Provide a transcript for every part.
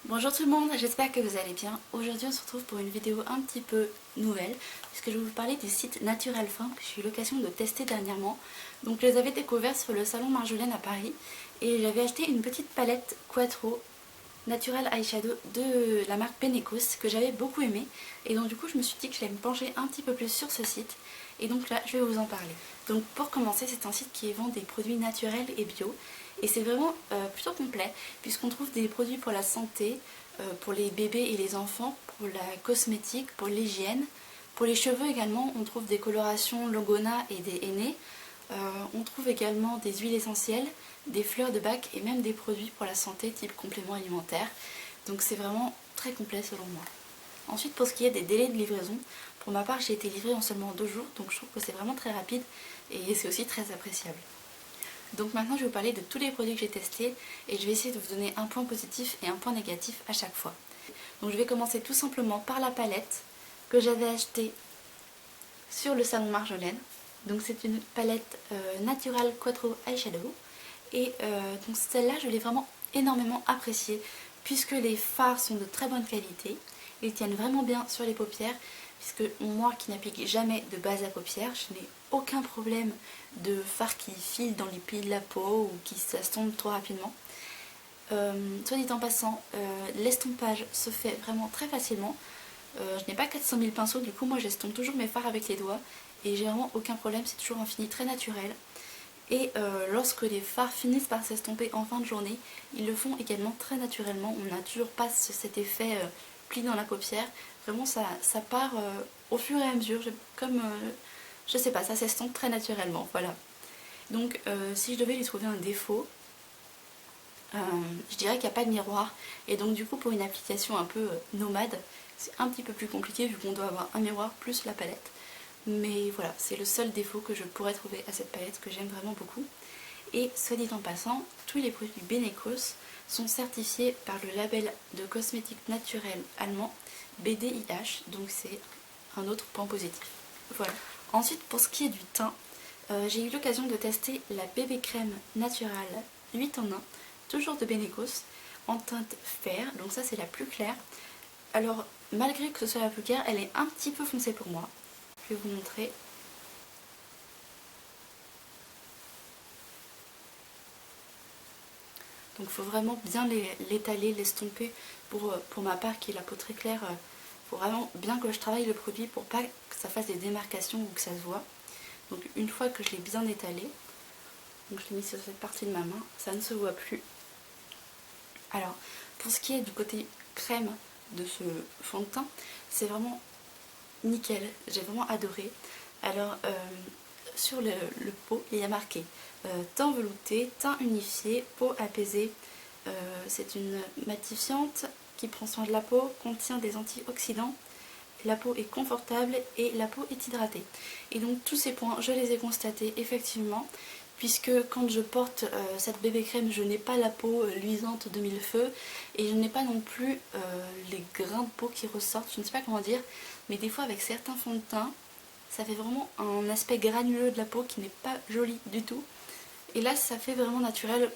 Bonjour tout le monde, j'espère que vous allez bien. Aujourd'hui on se retrouve pour une vidéo un petit peu nouvelle puisque je vais vous parler du site Natural Fin que j'ai eu l'occasion de tester dernièrement. Donc je les avais découverts sur le salon Marjolaine à Paris et j'avais acheté une petite palette Quattro Natural Eyeshadow de la marque Benecos que j'avais beaucoup aimé et donc du coup je me suis dit que j'allais me pencher un petit peu plus sur ce site et donc là je vais vous en parler. Donc pour commencer, c'est un site qui vend des produits naturels et bio et c'est vraiment plutôt complet puisqu'on trouve des produits pour la santé, pour les bébés et les enfants, pour la cosmétique, pour l'hygiène, pour les cheveux également on trouve des colorations Logona et des henné. On trouve également des huiles essentielles, des fleurs de bac et même des produits pour la santé type complément alimentaire. Donc c'est vraiment très complet selon moi. Ensuite, pour ce qui est des délais de livraison, pour ma part j'ai été livrée en seulement 2 jours, donc je trouve que c'est vraiment très rapide et c'est aussi très appréciable. Donc maintenant je vais vous parler de tous les produits que j'ai testés et je vais essayer de vous donner un point positif et un point négatif à chaque fois. Donc je vais commencer tout simplement par la palette que j'avais achetée sur le salon Marjolaine. Donc c'est une palette Natural Quattro Eyeshadow et donc celle-là je l'ai vraiment énormément appréciée puisque les fards sont de très bonne qualité, ils tiennent vraiment bien sur les paupières puisque moi qui n'applique jamais de base à paupières, je n'ai aucun problème de fards qui filent dans les plis de la peau ou qui s'estompent trop rapidement. Soit dit en passant, l'estompage se fait vraiment très facilement. Je n'ai pas 400 000 pinceaux, du coup moi j'estompe toujours mes fards avec les doigts et j'ai vraiment aucun problème, c'est toujours un fini très naturel. Et lorsque les fards finissent par s'estomper en fin de journée, ils le font également très naturellement, on n'a toujours pas cet effet pli dans la paupière, vraiment ça part au fur et à mesure, comme, je sais pas, ça s'estompe très naturellement, voilà. Donc si je devais lui trouver un défaut, je dirais qu'il n'y a pas de miroir et donc du coup pour une application un peu nomade c'est un petit peu plus compliqué vu qu'on doit avoir un miroir plus la palette, mais voilà, c'est le seul défaut que je pourrais trouver à cette palette que j'aime vraiment beaucoup. Et soit dit en passant, tous les produits Benecos sont certifiés par le label de cosmétiques naturels allemand BDIH, donc c'est un autre point positif. Voilà. Ensuite pour ce qui est du teint, j'ai eu l'occasion de tester la bébé crème naturelle 8 en 1 toujours de Benecos, en teinte fer, donc ça c'est la plus claire. Alors malgré que ce soit la plus claire, elle est un petit peu foncée pour moi. Je vais vous montrer. Donc il faut vraiment bien l'étaler, l'estomper pour ma part qui est la peau très claire. Il faut vraiment bien que je travaille le produit pour pas que ça fasse des démarcations ou que ça se voit. Donc une fois que je l'ai bien étalé, donc je l'ai mis sur cette partie de ma main, ça ne se voit plus. Alors, pour ce qui est du côté crème de ce fond de teint, c'est vraiment nickel, j'ai vraiment adoré. Alors, sur le pot, il y a marqué teint velouté, teint unifié, peau apaisée. C'est une matifiante qui prend soin de la peau, contient des antioxydants. La peau est confortable et la peau est hydratée. Et donc tous ces points, je les ai constatés effectivement, puisque quand je porte cette bébé crème, je n'ai pas la peau luisante de mille feux et je n'ai pas non plus les grains de peau qui ressortent, je ne sais pas comment dire, mais des fois avec certains fonds de teint, ça fait vraiment un aspect granuleux de la peau qui n'est pas joli du tout. Et là ça fait vraiment naturel,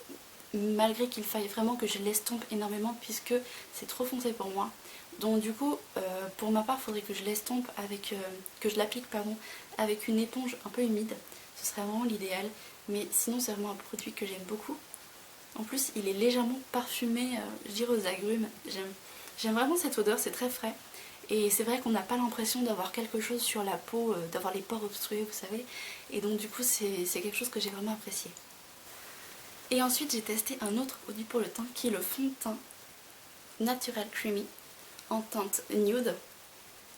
malgré qu'il faille vraiment que je l'estompe énormément puisque c'est trop foncé pour moi. Donc du coup, pour ma part, il faudrait que je l'estompe avec, que je l'applique pardon, avec une éponge un peu humide. Ce serait vraiment l'idéal. Mais sinon, c'est vraiment un produit que j'aime beaucoup. En plus, il est légèrement parfumé, je dirais aux agrumes. J'aime vraiment cette odeur, c'est très frais. Et c'est vrai qu'on n'a pas l'impression d'avoir quelque chose sur la peau, d'avoir les pores obstrués, vous savez. Et donc du coup, c'est quelque chose que j'ai vraiment apprécié. Et ensuite, j'ai testé un autre produit pour le teint qui est le fond de teint Natural Creamy en teinte nude.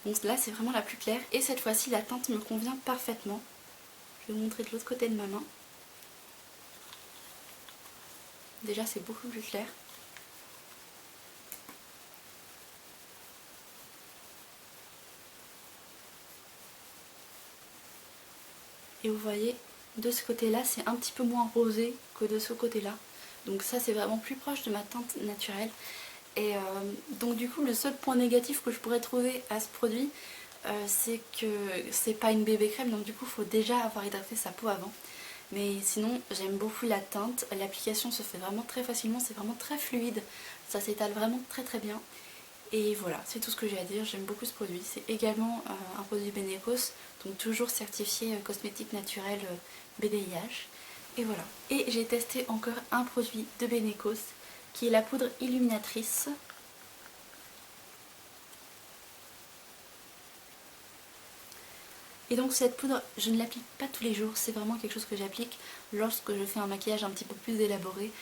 Donc là c'est vraiment la plus claire et cette fois-ci la teinte me convient parfaitement. Je vais vous montrer de l'autre côté de ma main. Déjà c'est beaucoup plus clair. Et vous voyez, de ce côté-là c'est un petit peu moins rosé que de ce côté-là. Donc ça c'est vraiment plus proche de ma teinte naturelle. Et donc du coup le seul point négatif que je pourrais trouver à ce produit, c'est que c'est pas une bébé crème, donc du coup il faut déjà avoir hydraté sa peau avant. Mais sinon j'aime beaucoup la teinte, l'application se fait vraiment très facilement, c'est vraiment très fluide, Ça s'étale vraiment très très bien. Et voilà, c'est tout ce que j'ai à dire, j'aime beaucoup ce produit. C'est également un produit Benecos, donc toujours certifié cosmétique naturel BDIH. Et voilà. Et j'ai testé encore un produit de Benecos, qui est la poudre illuminatrice. Et donc cette poudre, je ne l'applique pas tous les jours, c'est vraiment quelque chose que j'applique lorsque je fais un maquillage un petit peu plus élaboré.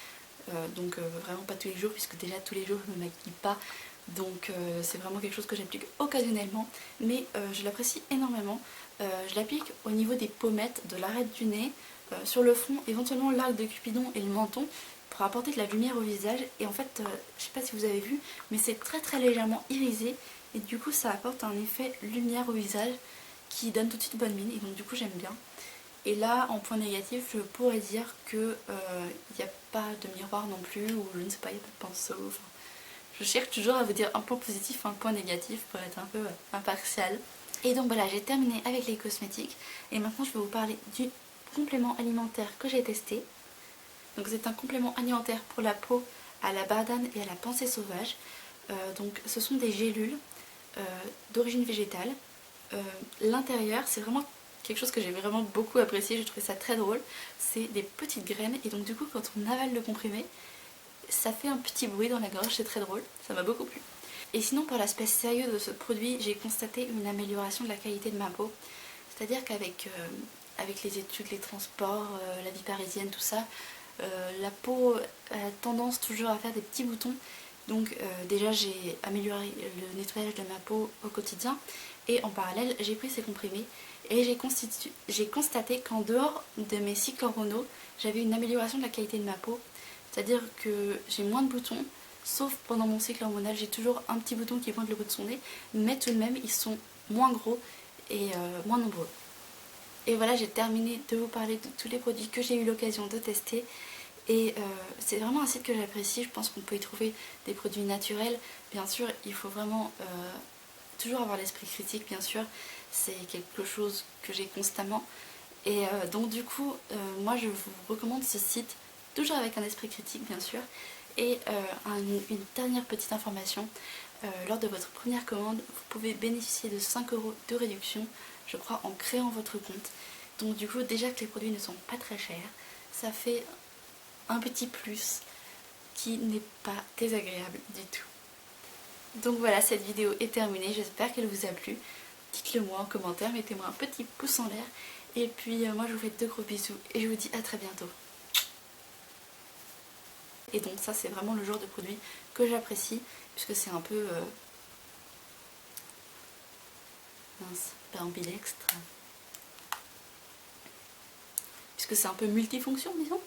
Donc vraiment pas tous les jours, puisque déjà tous les jours je ne me maquille pas. Donc c'est vraiment quelque chose que j'applique occasionnellement, mais je l'apprécie énormément. Je l'applique au niveau des pommettes, de l'arête du nez, sur le front, éventuellement l'arc de Cupidon et le menton, pour apporter de la lumière au visage. Et en fait, je sais pas si vous avez vu, mais c'est très très légèrement irisé, et du coup ça apporte un effet lumière au visage qui donne tout de suite bonne mine, et donc du coup j'aime bien. Et là, en point négatif, je pourrais dire que il n'y a pas de miroir non plus, ou je ne sais pas, il n'y a pas de pinceau. Enfin, je cherche toujours à vous dire un point positif, un point négatif pour être un peu impartial. Et donc voilà, j'ai terminé avec les cosmétiques. Et maintenant, je vais vous parler du complément alimentaire que j'ai testé. Donc c'est un complément alimentaire pour la peau à la bardane et à la pensée sauvage. Donc ce sont des gélules d'origine végétale. L'intérieur, c'est vraiment quelque chose que j'ai vraiment beaucoup apprécié, j'ai trouvé ça très drôle. C'est des petites graines, et donc du coup quand on avale le comprimé, ça fait un petit bruit dans la gorge, c'est très drôle, ça m'a beaucoup plu. Et sinon, pour l'aspect sérieux de ce produit, j'ai constaté une amélioration de la qualité de ma peau. C'est-à-dire qu'avec avec les études, les transports, la vie parisienne, tout ça, la peau a tendance toujours à faire des petits boutons. Donc déjà j'ai amélioré le nettoyage de ma peau au quotidien, et en parallèle j'ai pris ces comprimés, et j'ai constaté qu'en dehors de mes cycles hormonaux, j'avais une amélioration de la qualité de ma peau. C'est-à-dire que j'ai moins de boutons, sauf pendant mon cycle hormonal, j'ai toujours un petit bouton qui pointe le bout de son nez, mais tout de même ils sont moins gros et moins nombreux. Et voilà, j'ai terminé de vous parler de tous les produits que j'ai eu l'occasion de tester. Et c'est vraiment un site que j'apprécie, je pense qu'on peut y trouver des produits naturels. Bien sûr, il faut vraiment toujours avoir l'esprit critique, bien sûr, c'est quelque chose que j'ai constamment. Et donc du coup, moi je vous recommande ce site, toujours avec un esprit critique bien sûr. Et une dernière petite information, lors de votre première commande, vous pouvez bénéficier de 5 € de réduction, je crois, en créant votre compte. Donc du coup, déjà que les produits ne sont pas très chers, ça fait un petit plus qui n'est pas désagréable du tout. Donc voilà, cette vidéo est terminée, j'espère qu'elle vous a plu. Dites-le moi en commentaire, mettez-moi un petit pouce en l'air. Et puis moi je vous fais de gros bisous et je vous dis à très bientôt. Et donc ça c'est vraiment le genre de produit que j'apprécie, puisque c'est un peu mince, pas ambidextre, puisque c'est un peu multifonction disons.